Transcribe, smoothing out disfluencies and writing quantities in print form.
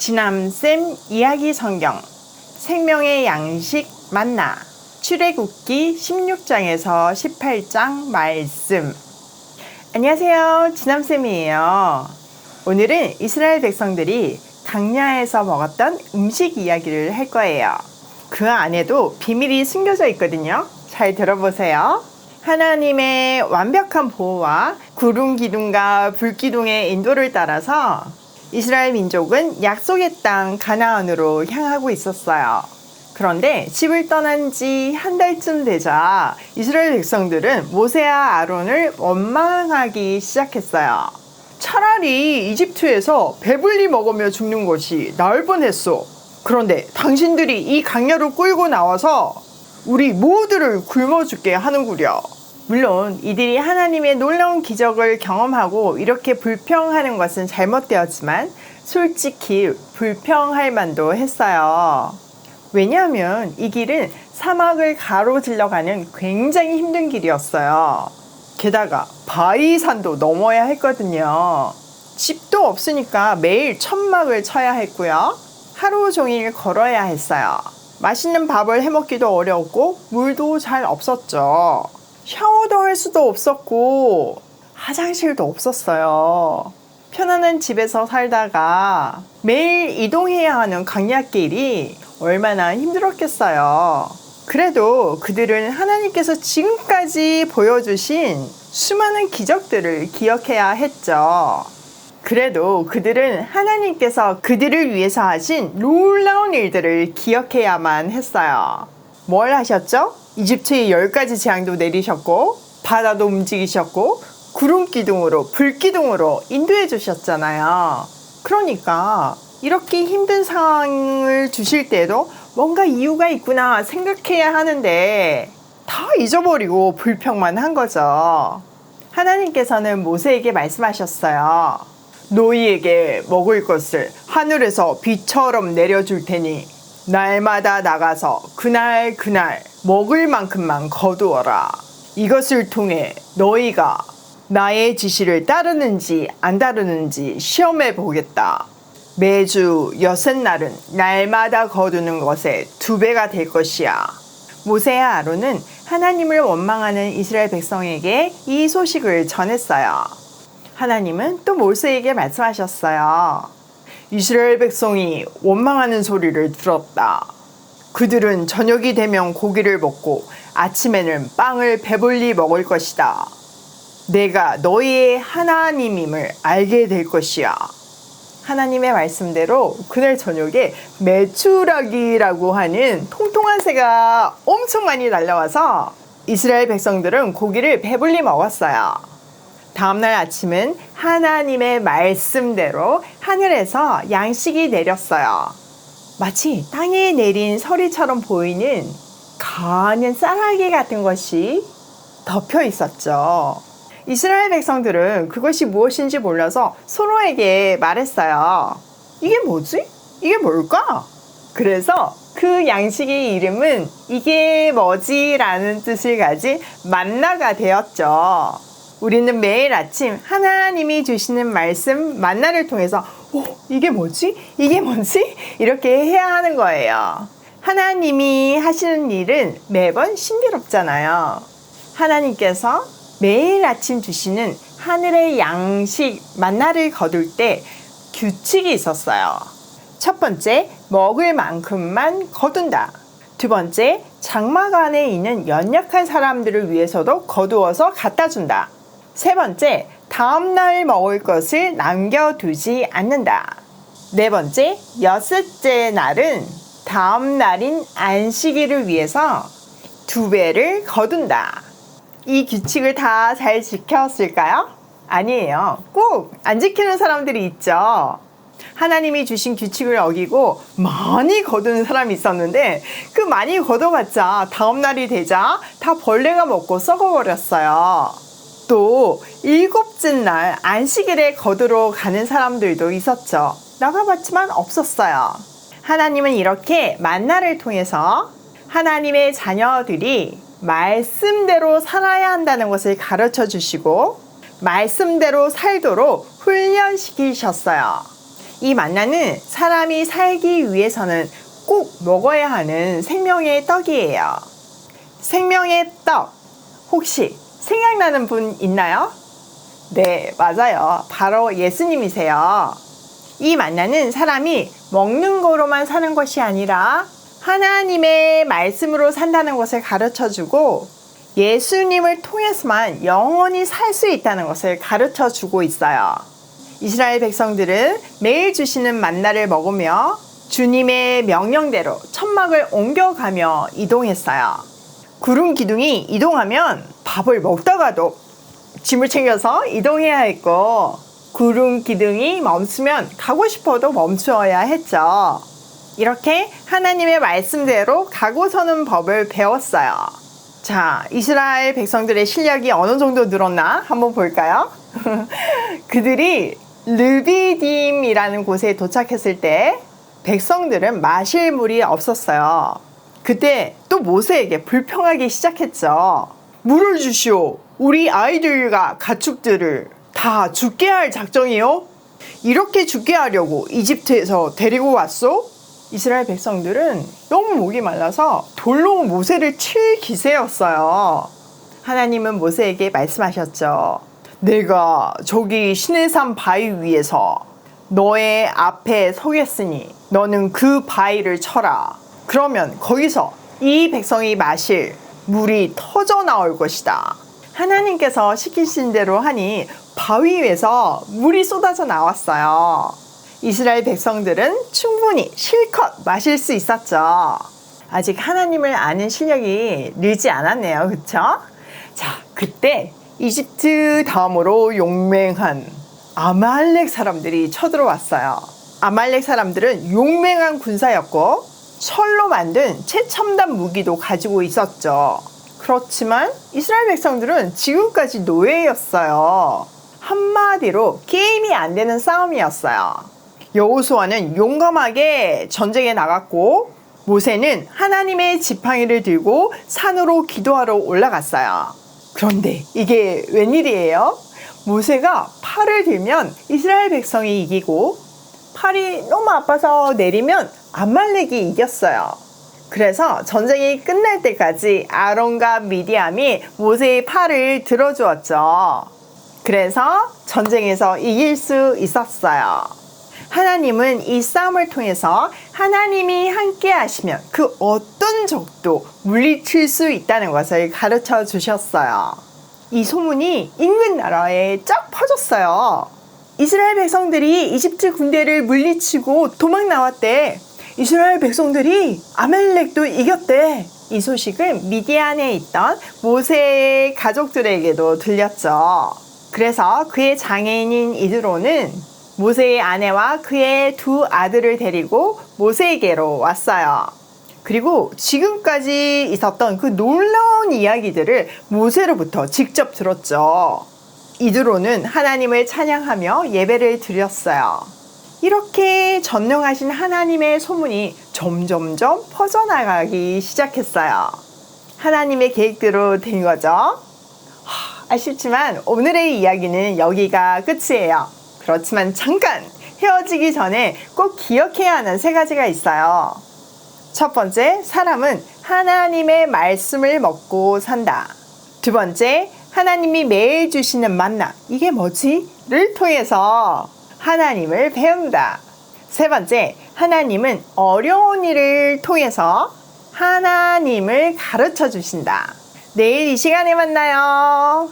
지남쌤 이야기 성경 생명의 양식 만나 출애굽기 16장에서 18장 말씀. 안녕하세요, 지남쌤이에요. 오늘은 이스라엘 백성들이 광야에서 먹었던 음식 이야기를 할 거예요. 그 안에도 비밀이 숨겨져 있거든요. 잘 들어보세요. 하나님의 완벽한 보호와 구름 기둥과 불 기둥의 인도를 따라서 이스라엘 민족은 약속의 땅 가나안으로 향하고 있었어요. 그런데 집을 떠난 지 한 달쯤 되자 이스라엘 백성들은 모세와 아론을 원망하기 시작했어요. 차라리 이집트에서 배불리 먹으며 죽는 것이 나을 뻔했어. 그런데 당신들이 이 강야로 끌고 나와서 우리 모두를 굶어 죽게 하는구려. 물론 이들이 하나님의 놀라운 기적을 경험하고 이렇게 불평하는 것은 잘못되었지만 솔직히 불평할 만도 했어요. 왜냐하면 이 길은 사막을 가로질러 가는 굉장히 힘든 길이었어요. 게다가 바위산도 넘어야 했거든요. 집도 없으니까 매일 천막을 쳐야 했고요. 하루 종일 걸어야 했어요. 맛있는 밥을 해먹기도 어려웠고 물도 잘 없었죠. 샤워도 할 수도 없었고 화장실도 없었어요. 편안한 집에서 살다가 매일 이동해야 하는 강야길이 얼마나 힘들었겠어요. 그래도 그들은 하나님께서 지금까지 보여주신 수많은 기적들을 기억해야 했죠. 그래도 그들은 하나님께서 그들을 위해서 하신 놀라운 일들을 기억해야만 했어요. 뭘 하셨죠? 이집트에 10가지 재앙도 내리셨고 바다도 움직이셨고 구름 기둥으로 불 기둥으로 인도해 주셨잖아요. 그러니까 이렇게 힘든 상황을 주실 때도 뭔가 이유가 있구나 생각해야 하는데 다 잊어버리고 불평만 한 거죠. 하나님께서는 모세에게 말씀하셨어요. 너희에게 먹을 것을 하늘에서 비처럼 내려줄 테니 날마다 나가서 그날 먹을 만큼만 거두어라. 이것을 통해 너희가 나의 지시를 따르는지 안 따르는지 시험해 보겠다. 매주 6날은 날마다 거두는 것의 2배가 될 것이야. 모세와 아론은 하나님을 원망하는 이스라엘 백성에게 이 소식을 전했어요. 하나님은 또 모세에게 말씀하셨어요. 이스라엘 백성이 원망하는 소리를 들었다. 그들은 저녁이 되면 고기를 먹고 아침에는 빵을 배불리 먹을 것이다. 내가 너희의 하나님임을 알게 될 것이야. 하나님의 말씀대로 그날 저녁에 메추라기라고 하는 통통한 새가 엄청 많이 날라와서 이스라엘 백성들은 고기를 배불리 먹었어요. 다음날 아침은 하나님의 말씀대로 하늘에서 양식이 내렸어요. 마치 땅에 내린 서리처럼 보이는 가는 쌀알개 같은 것이 덮여 있었죠. 이스라엘 백성들은 그것이 무엇인지 몰라서 서로에게 말했어요. 이게 뭐지? 이게 뭘까? 그래서 그 양식의 이름은 이게 뭐지? 라는 뜻을 가진 만나가 되었죠. 우리는 매일 아침 하나님이 주시는 말씀 만나를 통해서 이게 뭐지? 이게 뭐지? 이렇게 해야 하는 거예요. 하나님이 하시는 일은 매번 신비롭잖아요. 하나님께서 매일 아침 주시는 하늘의 양식 만나를 거둘 때 규칙이 있었어요. 첫 번째, 먹을 만큼만 거둔다. 두 번째, 장막 안에 있는 연약한 사람들을 위해서도 거두어서 갖다 준다. 세 번째, 다음날 먹을 것을 남겨두지 않는다. 네 번째, 6째 날은 다음 날인 안식일을 위해서 2배를 거둔다. 이 규칙을 다 잘 지켰을까요? 아니에요. 꼭 안 지키는 사람들이 있죠. 하나님이 주신 규칙을 어기고 많이 거두는 사람이 있었는데 그 많이 거둬봤자 다음 날이 되자 다 벌레가 먹고 썩어버렸어요. 또 7째 날 안식일에 거두러 가는 사람들도 있었죠. 나가봤지만 없었어요. 하나님은 이렇게 만나를 통해서 하나님의 자녀들이 말씀대로 살아야 한다는 것을 가르쳐 주시고 말씀대로 살도록 훈련시키셨어요. 이 만나는 사람이 살기 위해서는 꼭 먹어야 하는 생명의 떡이에요. 생명의 떡, 혹시 생각나는 분 있나요? 네, 맞아요. 바로 예수님이세요. 이 만나는 사람이 먹는 거로만 사는 것이 아니라 하나님의 말씀으로 산다는 것을 가르쳐주고 예수님을 통해서만 영원히 살 수 있다는 것을 가르쳐주고 있어요. 이스라엘 백성들은 매일 주시는 만나를 먹으며 주님의 명령대로 천막을 옮겨가며 이동했어요. 구름 기둥이 이동하면 밥을 먹다가도 짐을 챙겨서 이동해야 했고 구름 기둥이 멈추면 가고 싶어도 멈추어야 했죠. 이렇게 하나님의 말씀대로 가고 서는 법을 배웠어요. 자, 이스라엘 백성들의 실력이 어느 정도 늘었나 한번 볼까요? 그들이 르비딤이라는 곳에 도착했을 때 백성들은 마실 물이 없었어요. 그때 또 모세에게 불평하기 시작했죠. 물을 주시오. 우리 아이들과 가축들을 다 죽게 할 작정이요? 이렇게 죽게 하려고 이집트에서 데리고 왔소? 이스라엘 백성들은 너무 목이 말라서 돌로 모세를 칠 기세였어요. 하나님은 모세에게 말씀하셨죠. 내가 저기 시내산 바위 위에서 너의 앞에 서겠으니 너는 그 바위를 쳐라. 그러면 거기서 이 백성이 마실 물이 터져 나올 것이다. 하나님께서 시키신 대로 하니 바위 위에서 물이 쏟아져 나왔어요. 이스라엘 백성들은 충분히 실컷 마실 수 있었죠. 아직 하나님을 아는 실력이 늘지 않았네요. 그쵸? 자, 그때 이집트 다음으로 용맹한 아말렉 사람들이 쳐들어왔어요. 아말렉 사람들은 용맹한 군사였고 철로 만든 최첨단 무기도 가지고 있었죠. 그렇지만 이스라엘 백성들은 지금까지 노예였어요. 한마디로 게임이 안 되는 싸움이었어요. 여호수아는 용감하게 전쟁에 나갔고 모세는 하나님의 지팡이를 들고 산으로 기도하러 올라갔어요. 그런데 이게 웬일이에요? 모세가 팔을 들면 이스라엘 백성이 이기고 팔이 너무 아파서 내리면 아말렉이 이겼어요. 그래서 전쟁이 끝날 때까지 아론과 미디암이 모세의 팔을 들어주었죠. 그래서 전쟁에서 이길 수 있었어요. 하나님은 이 싸움을 통해서 하나님이 함께 하시면 그 어떤 적도 물리칠 수 있다는 것을 가르쳐 주셨어요. 이 소문이 인근 나라에 쫙 퍼졌어요. 이스라엘 백성들이 이집트 군대를 물리치고 도망 나왔대. 이스라엘 백성들이 아말렉도 이겼대. 이 소식은 미디안에 있던 모세의 가족들에게도 들렸죠. 그래서 그의 장애인인 이드로는 모세의 아내와 그의 두 아들을 데리고 모세에게로 왔어요. 그리고 지금까지 있었던 그 놀라운 이야기들을 모세로부터 직접 들었죠. 이드로는 하나님을 찬양하며 예배를 드렸어요. 이렇게 전능하신 하나님의 소문이 점점점 퍼져나가기 시작했어요. 하나님의 계획대로 된 거죠. 아쉽지만 오늘의 이야기는 여기가 끝이에요. 그렇지만 잠깐 헤어지기 전에 꼭 기억해야 하는 세 가지가 있어요. 첫 번째, 사람은 하나님의 말씀을 먹고 산다. 두 번째, 하나님이 매일 주시는 만나, 이게 뭐지? 를 통해서 하나님을 배운다. 세 번째, 하나님은 어려운 일을 통해서 하나님을 가르쳐 주신다. 내일 이 시간에 만나요.